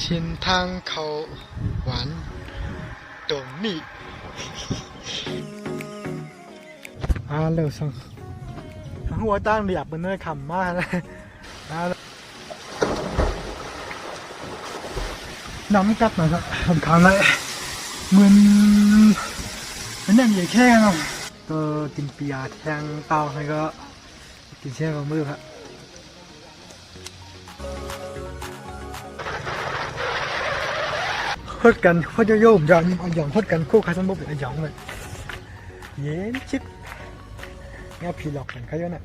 新汤口玩懂你เร็วสังหัวตั้งเรียบมันเลยขำมากเลยน้ำกัดหน่อยครับผมขำเลยมันอย่างใหญ่แค่เนาะก็กินเปียแทงเตาให้ก็กินเช่นกับมือครับพดกันพดโยมย้อนเอาหยองพดกันคู่ใครสมบูรณ์เป็นหยองเลยเย็นชิดเงี้ยผีหลอกกันเขาเยอะน่ะ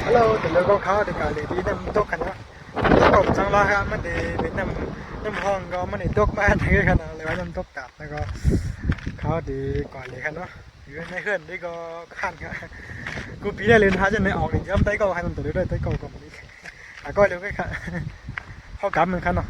ฮัลโหลแต่เราก็เข้าเด็กกาเลยที่น้ำตกกันนะตกจังละครับมันเดเป็นน้ำห้องก็มันเดตกมาทั้งกันนะเลยว่าน้ำตกกลับแล้วก็เข้าดีก่อนเลยกันเนาะอยู่ในเฮือนนี่ก็ขันครับกูปีได้เลยนะจะไม่ออกอีกย้ำไต้เก่าให้มันตัวเดียวได้ไต้เก่าก่อนนี้ก็เร็วก็ค่ะเข้ากลับเหมือนกันเนาะ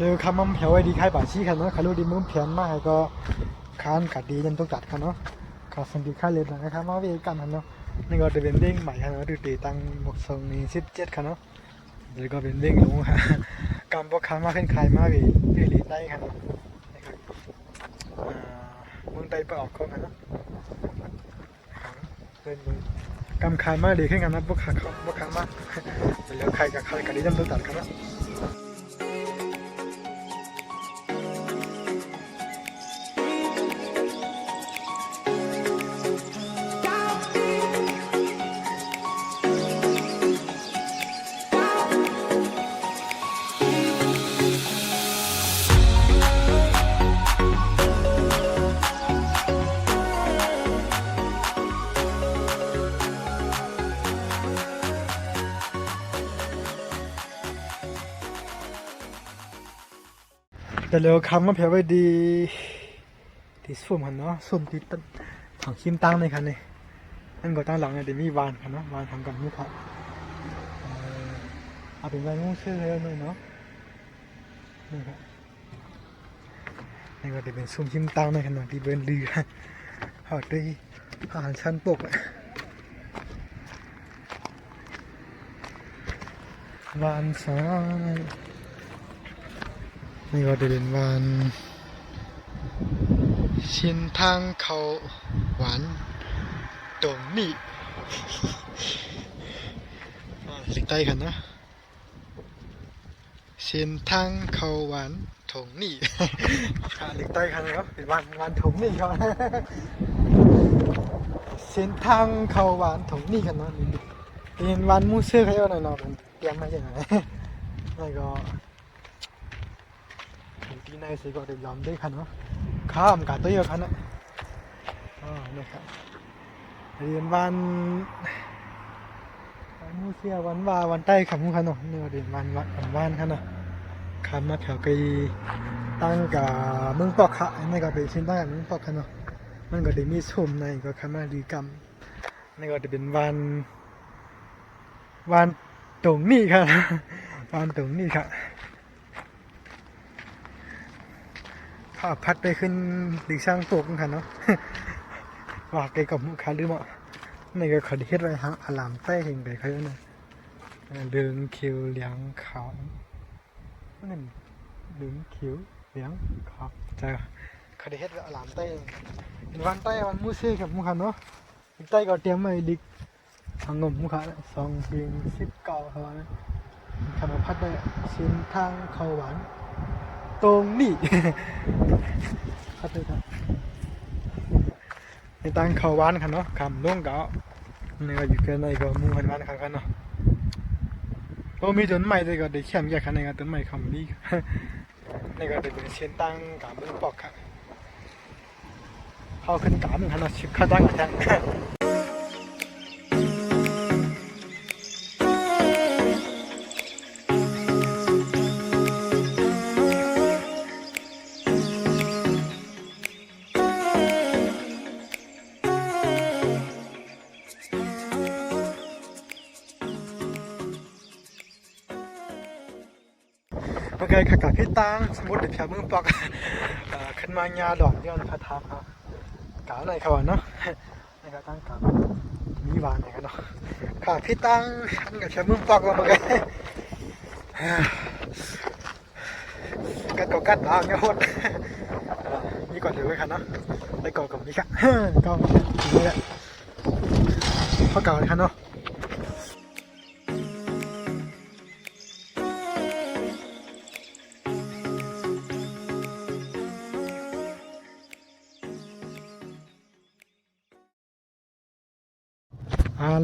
เร็วคำมั่มแผวไอ้ดีใครบ่าชี้กันเนาะใครรู้ดีมึงเพียนมากก็ค้านกัดดียันต้องจัดกันเนาะขอสังเกตค่าเรียนนะครับมาเวกันเนาะนี่ก็จะเป็นเด้งใหม่ครับเนาะดูตีตั้งบกทรงนี้17ครับเนาะเดี๋ยวก็เป็นเด้งลงฮะกำพวกค้ามาขึ้นใครมาเวรีได้ครับเนาะมึงไตไปออกเขาเนาะเป็นกำใครมาดีขึ้นกันนะพวกค้ามาเดี๋ยวใครกับใครกัดดียันต้องจัดกันเนาะแต่เร็วคำมาแผ่ไว้ดีที่สุ่มกันเนาะสุ่มที่ต้นถังชิมตั้งในคันนี่นั่นก็ตั้งหลังเนี่ยเดี๋ยวมีวานกันเนาะวานทำกันมุกครับเอาเป็นวานงูเชื่อเลยหน่อยเนาะนี่ครับนี่ก็เดี๋ยวเป็นสุ่มชิมตั้งในคันที่เป็นเรือหอดด้วยอาหารชั้นปกวานสายนี่ก็จะเป็นวันชินทางเขาหวานตรงนี้ลิกใต้กันนะชินทางเขาหวานตรงนี้ลิกใต้กันเนาะเป็นวันตรงนี้เขาชินทางเขาหวานตรงนี้กันเนาะเป็นวันมูเสื้อเขาเนาะเป็นเตรียมมาอย่างไรนี่ก็ที่ในสิก็ได้ยอมได้คันเนาะข้ามกับตัวเยอะคันนะนี่ครับเรียนวันมูเซียวันใต้คำมุขันเนาะนี่ก็เรียนวันคันเนาะคำมาแถวกีตั้งกับเมืองปอกค่ะนี่ก็เป็นชิ้นตั้งกับเมืองปอกคันเนาะมันก็ได้มีสุ่มในก็คำมาดีกรรมนี่ก็จะเป็นวันตรงนี้ครับวันตรงนี้ครับพัดไปขึ้นดีช่างตกกันเนาะว่าไกลกับมุขหรือมั้งในก็เขาได้เฮ็ดไว้ฮะอลามใต้เห็นไปเขาเนาะเดินคิวเลี้ยงเขานั่นเดินคิวเลี้ยงเขาจ้าเขาได้เฮ็ดไว้อลามใต้วันใต้วันมุ้งเซ่กับมุขเนาะใต้ก็เตรียมไว้ดิทางงมมุข2 ปี19เขาเนี่ยคำพัดได้ชิ้นทางเขาหวาน ตรงนี้ครับเลยครับในตังเขาวานคันเนาะคำล่วงเก่านี่ก็อยู่กันในก็มูกันวานคันเนาะก็มีต้นไม้ด้วยก็ได้เข้มแก่คันในก็ต้นไม้คำนี้นี่ก็ได้เป็นเส้นตั้งกับเมืองปอกครับเขาขึ้นกามันคันเนาะชิบข้าตั้งกันโอเคขากาพี่ตั้งสมมติเดี๋ยวเพียเมืองปอกขึ้นมายาดอกย้อนพระธาตุครับกาในเขาเนาะในการตั้งกามีวานไหนกันเนาะขาพี่ตั้งกับเพียเมืองปอกว่าเมื่อกี้กัดก็กัดเอาเนี่ยโหดมีก่อนถือไว้คันเนาะไปก่อนกับนี่ค่ะก็นี่แหละเขาเก่าเลยคันเนาะ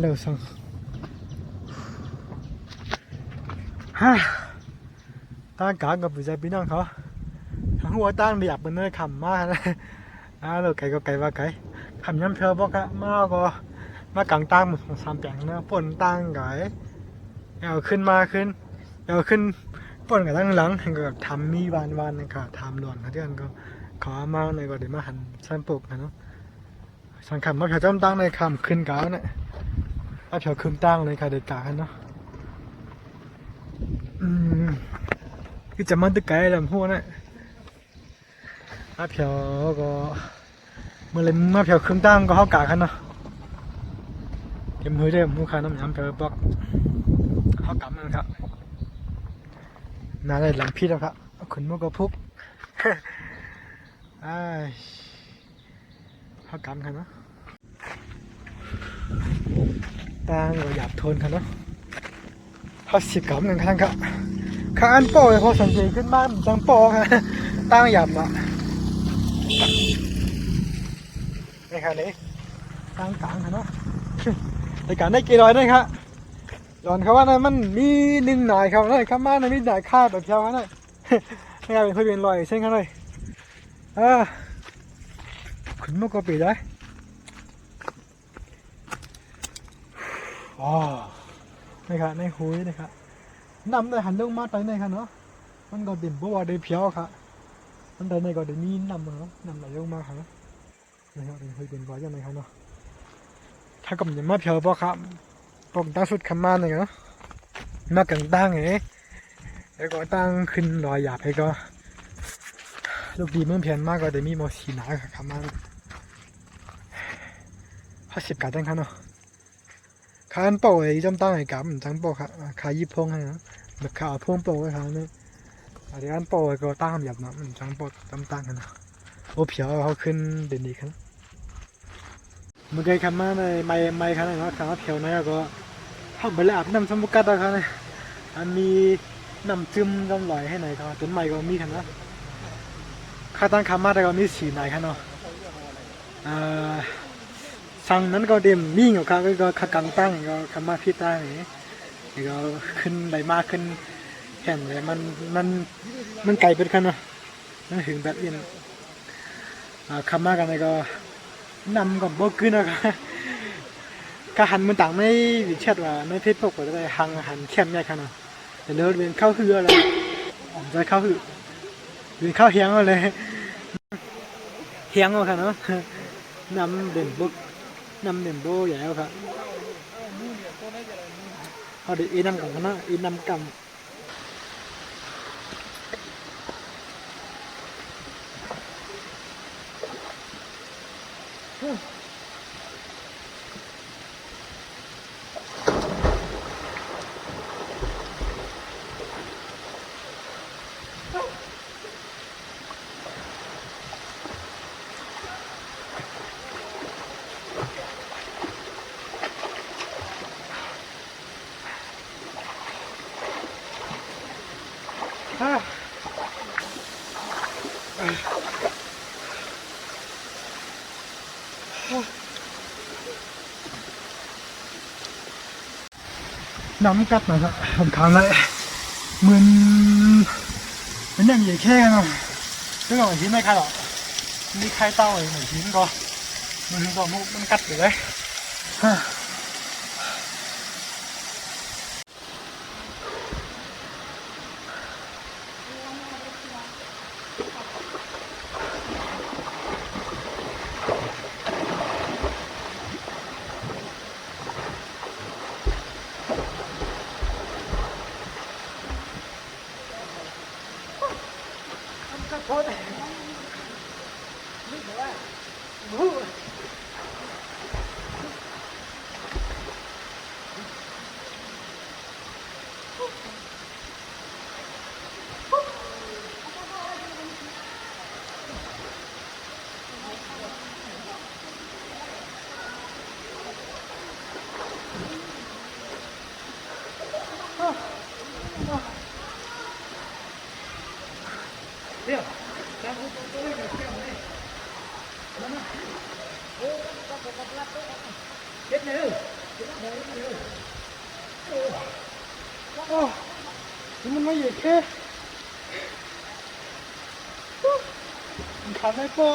เร็วสังฮ่าตั้งกากับผู้ใจพี่น้องเขาทั้งหัวตั้งเดียบเป็นเนื้อขำมากนะเราไก่ก็ไก่ว่าไก่ขำย้ำเธอบอกอะมาก็มากลางตั้งมันสามแปลงเนื้อป่นตั้งไก่เอาขึ้นเอาขึ้นป่นกับตั้งหลังเห็นก็ทำมีวันนะครับทำหล่อนนะที่นั่นก็ขอมาในก็เดี๋ยวมาหันสั้นปกนะเนาะสังขารมาเผื่อจ้ำตั้งในคำขึ้นกาเนี่ยเผื่อขึ้นตั้งเลยค่ะเด็กกากันเนาะคือจะมันตึกไก่ลำหัวนะเผื่อก็เมื่อไรมาเผื่อขึ้นตั้งก็เข้ากากันเนาะเก็บมือได้มือขาน้ำยำเผื่อบอกเข้ากำมันครับน่าได้ลำพิษแล้วครับขุนมุกก็พุกเข้ากำกันเนาะตั้งก็หยาบทนกันเนาะเขาสิบกำกันครับข้าอันโป้เลยเขาสังเกตขึ้นบ้านจังโป้ค่ะตั้งหยาบอ่ะนี่ค่ะนี่ตั้งกลางค่ะเนาะในการได้กี่ร้อยได้ครับหลอนเขาว่านะมันมีหนึ่งหน่ายครับเลยครับมาในมีหน่ายคาดแบบเชียวนะไม่เอาเป็นค่อยเป็นรอยเส้นกันเลยขุนมุกก็ปีได้อ๋อนี่ครับในหุยนะครับนำได้หันลงมาไปในครับเนาะมันก็เด่นเพราะว่าได้เพียวครับมันได้ในก็ได้มีนำเนาะนำไหลลงมาครับนะครับเป็นคุยเป็นร้อยยังไงครับเนาะถ้ากับอย่างมาเพียวเพราะครับปกตั้งสุดขมาหน่อยเนาะมากังตั้งไงแล้วก็ตั้งขึ้นรอยหยาบให้ก็ลูกดีเมื่อเพียนมากก็ได้มีมอสีหนาครับขมา50 กาตั้งครับเนาะขาอันโป้ไอ้จำตั้งไอ้กับจังโป้ครับขายิบพงให้นะแบบขาพงโป้ไว้ครับนี่เดี๋ยวอันโป้ก็ตั้งหยาบนะมันจังโป้จำตั้งกันนะโอ้เพียวเขาขึ้นเด่นดีครับเมื่อกี้คำมาในไม่ครับเนาะคำว่าเพียวนะก็ทำไปแล้วอาบน้ำสมุกัดนะครับเนี่ยอันมีน้ำจิ้มน้ำลอยให้ไหนครับต้นไม้ก็มีครับนะข้าตั้งคำมาแต่ก็มีสีไหนครับเนาะสั่งนั้นก็เต็มมิ่งอยู่ครับก็ขกังตั้งก็คำมาพิตั้งนี่ก็ขึ้นใบมากขึ้นแข็งเลยมันไก่เป็นกันเนาะนั่นถึงแบบนี้นะคำมากันเลยก็นำกับโบกขึ้นนะครับกหันมันต่างไม่วิเชษว่าไม่เพชรปกก็ได้หันเข้มใหญ่ขนาดแต่เลิศเป็นข้าวหืออะไรใจข้าวหือเป็นข้าวเฮียงอะไรเฮียงเอาค่ะเนาะนำเด่นบุกนำเด่นโบใหญ่เอาค่ะเอาเดี๋ยวอีนำกันนะอีนำกัน น้ำกัดนะครับผมทำเลยมึนเป็นอย่างใหญ่แค่กันเนาะซึ่งเหมือนที่ไม่ใครหรอกนี่ใครเต้าเหมือนที่ก็มันกัดอยู่เลยโทษนี่ว่าเดี๋ยวเด็ดเลยโอ้ยมันไม่ใหญ่แค่มันขาดไม่พอ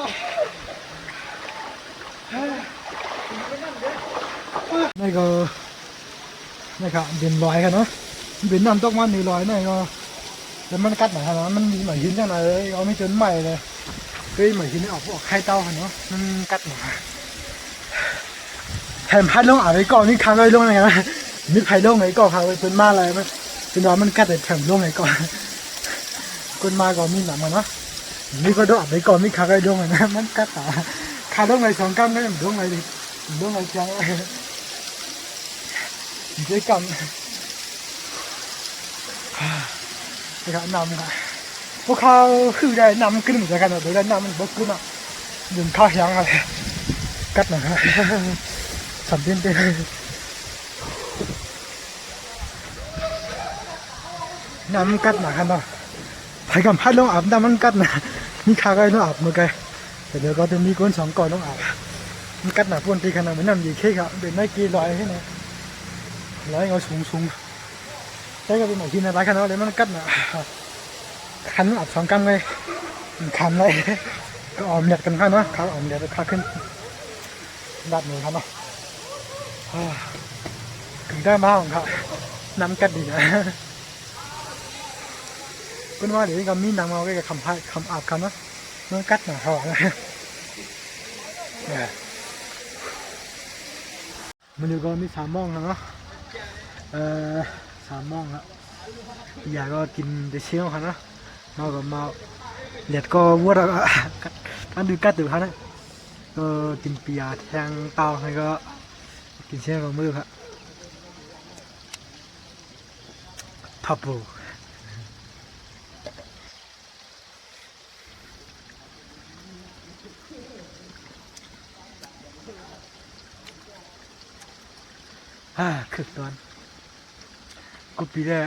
นี่ก็นี่ครับเดินลอยกันเนาะเดินน้ำตกมันนี่ลอยนี่ก็แล้วมันกัดหน่อยนะมันมีเหมือนหินจังเลยเอาไม่จนใหม่เลยเฮ้ยเหมือนหินนี่ออกไข่เต้าเนาะมันกัดหน่อยแถมพัดลงอะไรก่อนนี่ค้างไว้ลงอะไรนะมีไผ่ลงไหนก่อนค้างไว้เป็นมาอะไรมันเป็นน้องมันกัดแต่แถมลงไหนก่อนคนมาก่อนมีหนังมันเนาะนี่ก็โดนอะไรก่อนมีค้างไว้ลงนะมันกัดหาค้างลงไหน2 กรัมก็ยังลงไหนดิลงไหนจังเจ๊กำนะครับนำครับพวกเขาคือได้นำขึ้นเหมือนกันนะโดยได้นำมันบกขึ้นอ่ะดึงข้าวยังอะไรกัดหน่อยครับสับเต้นเต้นน้ำกัดหน่อยครับเนาะไผ่กับพัดลงอาบน้ำมันกัดนะมีข้าวก็ต้องอาบมือไกแต่เดี๋ยวก็จะมีก้น2 ก่อนต้องอาบมันกัดหนาพ่นตีขนาดเหมือนน้ำยีเค้กครับเดินได้กี่ร้อยให้นะร้อยเอาสูงใช้ก็เป็นหมอกินอะไรกันเนาะเลยมันกัดหนาคันอัด2 กรัมเลยคันเลยก็ออมเด็ดกันครับเนาะข้าวออมเด็ดข้าวขึ้นดัดหนูครับเนาะถึงได้มาของเขาน้ำกัดดีนะคุณว่าเดี๋ยวก็มีนางมาก็จะคำอาบกันเนาะมันกัดหนาเขามันอยู่ก็มี3 โมงแล้วเนาะ3 โมงแล้วอยากก็กินเดชิลครับเนาะมาก็มาเลียดก็วัวเราก็อันดูกัดดูครับนะก็กินเปียแทงเตาให้ก็กินเชี่ยกับมือครับทับปูคือตอนกูปีได้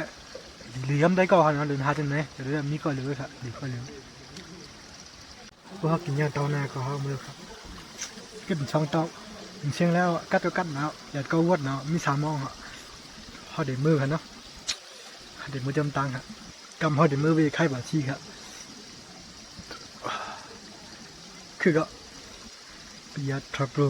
เหลี่ยมได้ก็หันเดินหาจนไหนแต่เรื่องนี้ก็เหลือครับดีก็เหลือพวกกินยาเตาหน้าก็เขามือครับก็เป็นช่องเตาเชียงแล้วกัดก็กัดแล้วอยากก็วดแล้วมี3 โมงครับเขาเด็ดมือครับเนาะเด็ดมือจำตังครับกำเขาเด็ดมือไปไข่บาชีครับคือก็ปียทับรู